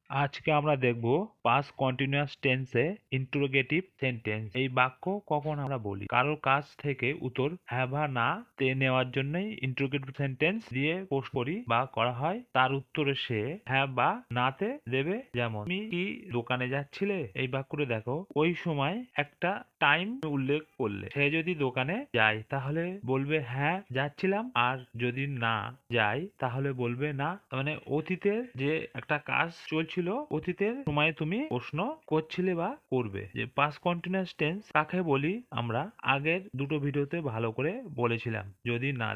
আজকে আমরা দেখব পাস্ট কন্টিনিউয়াস টেন্সে ইন্টারোগেটিভ সেন্টেন্স। এই বাক্য কখন আমরা বলি? কারোর কাছ থেকে উত্তর হ্যাঁ বা না তে নেওয়ার জন্যই ইন্টারোগেটিভ সেন্টেন্স দিয়ে পোস্ট করি বা করা হয়। তার উত্তরে সে হ্যাঁ বা নাতে দেবে। যেমন, তুমি কি দোকানে যাচ্ছিলে? এই বাক্যটা দেখো, ওই সময় একটা টাইম উল্লেখ করলে। সে যদি দোকানে যায় তাহলে বলবে হ্যাঁ যাচ্ছিলাম, আর যদি না যায় তাহলে বলবে না। মানে অতীতের যে একটা কাজ চলছিল, অতীতের সময় তুমি প্রশ্ন করছিলে বা করবে। যে পাস্ট কন্টিনিউয়াস টেন্স কাকে বলি আমরা আগের দুটো ভিডিওতে ভালো করে বলেছিলাম, যদি না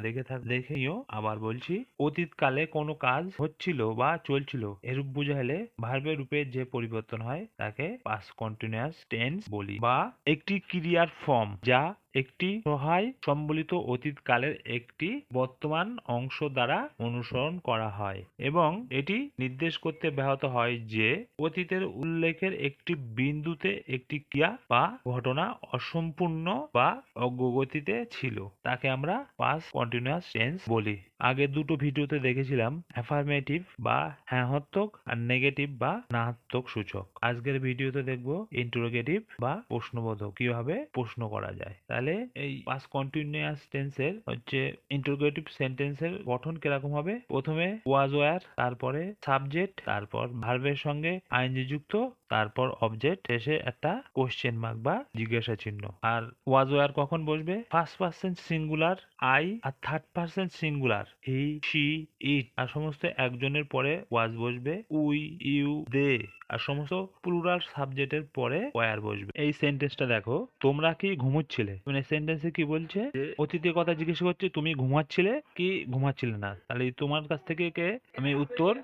দেখে নিও। আবার বলছি, অতীতকালে কোনো কাজ হচ্ছিল বা চলছিল এরূপ বুঝাইলে ভার্বের রূপে যে পরিবর্তন হয় তাকে পাস্ট কন্টিনিউয়াস টেন্স বলি। বা একটি ক্রিয়ার ফর্ম যা একটি সহায় সম্বলিত অতীতকালের একটি বর্তমান অংশ দ্বারা অনুসরণ করা হয় এবং এটি নির্দেশ করতে ব্যাহত হয় যে অতীতের উল্লেখের একটি বিন্দুতে একটি ক্রিয়া বা ঘটনা অসম্পূর্ণ বা অগ্রগতিতে ছিল। তাকে আমরা পাস্ট কন্টিনিউয়াস টেন্স বলি। আগের দুটো ভিডিওতে দেখেছিলাম অ্যাফার্মেটিভ বা হ্যাঁত্মক আর নেগেটিভ বা নাহাত্মক সূচক। আজকের ভিডিওতে দেখব ইন্টারোগেটিভ বা প্রশ্নবোধক, কিভাবে প্রশ্ন করা যায়। তাহলে এই পাস্ট কন্টিনিউয়াস টেন্সের হচ্ছে ইন্টারোগেটিভ সেন্টেন্সের গঠন কিরকম হবে? প্রথমে ওয়াজ ওয়্যার, তারপরে সাবজেক্ট, তারপর ভার্বের সঙ্গে আইএনজি যুক্ত, তারপর অবজেক্ট, শেষে একটা কোশ্চেন মার্ক বা জিজ্ঞাসা চিহ্ন। আর ওয়াজ ওয়্যার কখন বসবে? ফার্স্ট পার্সন সিঙ্গুলার আই আর third person singular he, she, it আর সমস্ত একজনের পরে ওয়াজ বসবে। উই, ইউ, দে আর সমস্ত প্লুরাল সাবজেক্টের পরে ওয়্যার বসবে। এই সেন্টেন্সটা দেখো, তোমরা কি ঘুমোচ্ছিলে? মানে সেন্টেন্সে কি বলছে? যে অতীতের কথা জিজ্ঞেস করছে, তুমি ঘুমাচ্ছিলে কি ঘুমাচ্ছিলে না। তাহলে তোমার কাছ থেকে আমি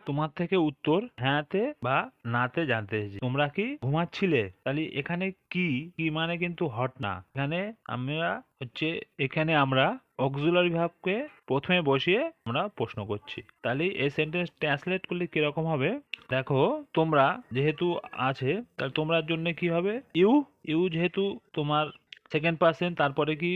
তোমার থেকে উত্তর হ্যাঁতে বা নাতে জানতে চাইছি। তোমরা কি ঘুমাচ্ছিলে? তাহলে এখানে কি কি মানে কিন্তু হট না। এখানে আমরা অক্সিলারি ভার্বকে প্রথমে বসিয়ে আমরা প্রশ্ন করছি। তাহলে এই সেন্টেন্স ট্রান্সলেট করলে কিরকম হবে? দেখো, তোমরা যেহেতু আছে, তাহলে তোমরার জন্য কি হবে? ইউ, ইউ যেহেতু তোমার সেকেন্ড পার্সন, তারপরে কি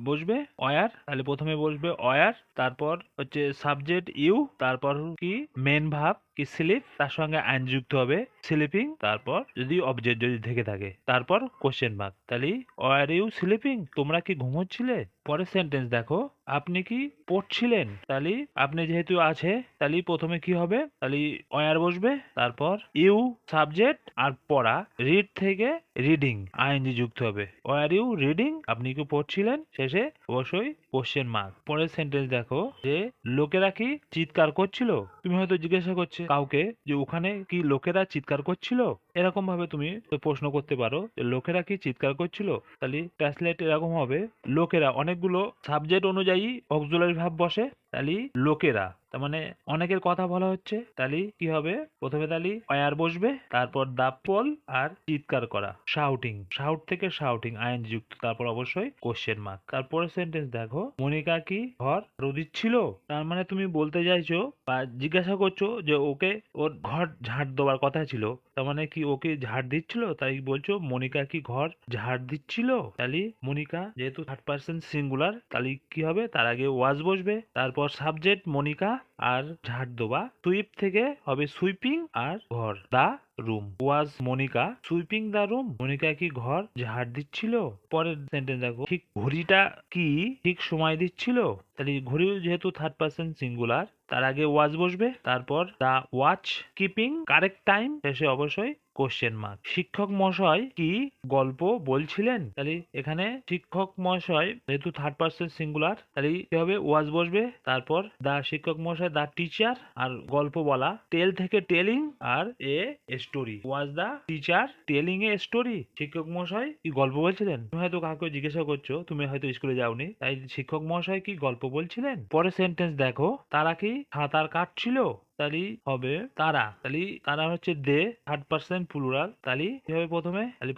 বসবে? ওয়্যার। তাহলে প্রথমে বসবে ওয়্যার, তারপর হচ্ছে সাবজেক্ট ইউ, তারপর কি মেন ভার্ব কি স্লিপ, তার সঙ্গে আইন যুক্ত হবে স্লিপিং, তারপর যদি অবজেক্ট যদি থেকে থাকে, তারপর কোশ্চেন মার্ক। তাহলে ওয়্যার ইউ স্লিপিং? তোমরা কি ঘুমোচ্ছিলে? পরের সেন্টেন্স দেখো, আপনি কি পড়ছিলেন? তাহলে আপনি যেহেতু আছে, তাহলে প্রথমে কি হবে? তাহলে ওয়্যার বসবে, তারপর ইউ সাবজেক্ট আর পড়া, রিড থেকে রিডিং আইএনজি যুক্ত হবে। Were you reading? আপনি কি পড়ছিলেন? শেষে অবশ্যই কোশ্চেন মার্ক। পরের সেন্টেন্স দেখো, যে লোকেরা কি চিৎকার করছিল? তুমি হয়তো জিজ্ঞাসা করছে কাউকে যে ওখানে কি লোকেরা চিৎকার করছিল? এরকম ভাবে তুমি প্রশ্ন করতে পারো যে লোকেরা কি চিৎকার করছিল? তাহলে ট্রান্সলেট এরকম হবে, লোকেরা অনেকগুলো সাবজেক্ট অনুযায়ী অক্সিলারি ভার্ব বসে। তাহলে লোকেরা তার মানে অনেকের কথা বলা হচ্ছে। তাহলে কি হবে? প্রথমে তাহলে ওয়্যার বসবে, তারপর দা পল আর চিৎকার করা, শাউটিং, শাউট থেকে শাউটিং আইএনজি যুক্ত, তারপর অবশ্যই কোশ্চেন মার্ক। তারপরে সেন্টেন্স দেখো, মনিকা কি ঘর ঝাড়ু দিচ্ছিল? তার মানে তুমি বলতে চাইছো বা জিজ্ঞাসা করছো যে ওকে ওর ঘর ঝাড় দেওয়ার কথা ছিল, তার মানে কি ওকে ঝাড় দিচ্ছিল? তাই বলছো মনিকা কি ঘর ঝাড় দিচ্ছিল? তাহলে মনিকা যেহেতু থার্ড পার্সন সিঙ্গুলার, তাহলে কি হবে? তার আগে ওয়াজ বসবে, তারপর সাবজেক্ট মনিকা আর ঝাড় দেওয়া, সুইপ থেকে হবে সুইপিং আর ঘর the room. Was Monica sweeping the room? Monica কি ঘর ঝাড় দিচ্ছিল? পরের সেন্টেন্স দেখো, ঠিক ঘড়িটা কি ঠিক সময় দিচ্ছিল? তাহলে ঘড়ি যেহেতু থার্ড পার্সন সিঙ্গুলার, তার আগে ওয়াজ বসবে, তারপর দা ওয়াচ কিপিং কারেক্ট টাইম, শেষে অবশ্যই কোশ্চেন মার্ক। শিক্ষক মশাই কি গল্প বলছিলেন? তাহলে এখানে শিক্ষক মশাই যেহেতু থার্ড পার্সন সিঙ্গুলার, তাহলে কি হবে? ওয়াজ বসবে, তারপর দা শিক্ষক মশাই দা টিচার আর গল্প বলা, টেল থেকে টেলিং আর a story. Was the teacher telling a story? শিক্ষক মশাই কি গল্প বলছিলেন? তুমি হয়তো কাউকে জিজ্ঞাসা করছো, তুমি হয়তো স্কুলে যাওনি, তাই শিক্ষক মশাই কি গল্প বলছিলেন? পরের সেন্টেন্স দেখো, তারা কি সাঁতার কাটছিল? তাহলে হবে তারা, তাহলে তারা হচ্ছে দে, থার্ড পার্সন প্লুরাল। তাহলে কি হবে?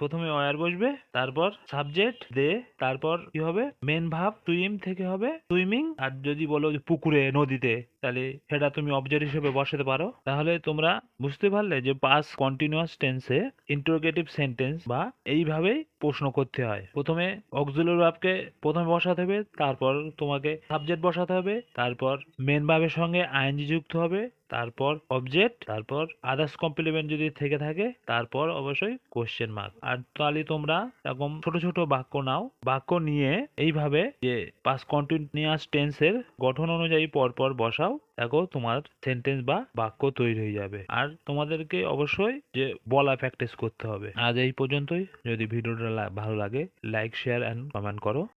প্রথমে ওয়্যার বসবে, তারপর সাবজেক্ট দে, তারপর কি হবে? মেন ভার্ব সুইম থেকে হবে সুইমিং, আর যদি বলো যে পুকুরে নদীতে, তাহলে সেটা তুমি অবজেক্ট হিসেবে বসাতে পারো। তাহলে তোমরা বুঝতে পারলে যে পাস্ট কন্টিনিউয়াস টেন্সে ইন্টারোগেটিভ সেন্টেন্স বা এইভাবেই প্রশ্ন করতে হয়। প্রথমে অক্সিলারি ভার্বকে প্রথমে বসাতে হবে, তারপর তোমাকে সাবজেক্ট বসাতে হবে, তারপর মেন ভার্বের সঙ্গে আইএনজি যুক্ত হবে, তারপর অবজেক্ট, তারপর আদার্স কমপ্লিমেন্ট যদি থেকে থাকে, তারপর অবশ্যই কোশ্চেন মার্ক। আর তাহলে তোমরা এরকম ছোট ছোট বাক্য নাও, বাক্য নিয়ে এইভাবে যে পাস্ট কন্টিনিউয়াস টেন্সের গঠন অনুযায়ী পরপর বসাও, দেখো তোমার সেন্টেন্স বা বাক্য তৈরি হয়ে যাবে। আর তোমাদেরকে অবশ্যই যে বলা প্র্যাকটিস করতে হবে। আজ এই পর্যন্তই। যদি ভিডিওটা ভালো লাগে, লাইক, শেয়ার এন্ড কমেন্ট করো।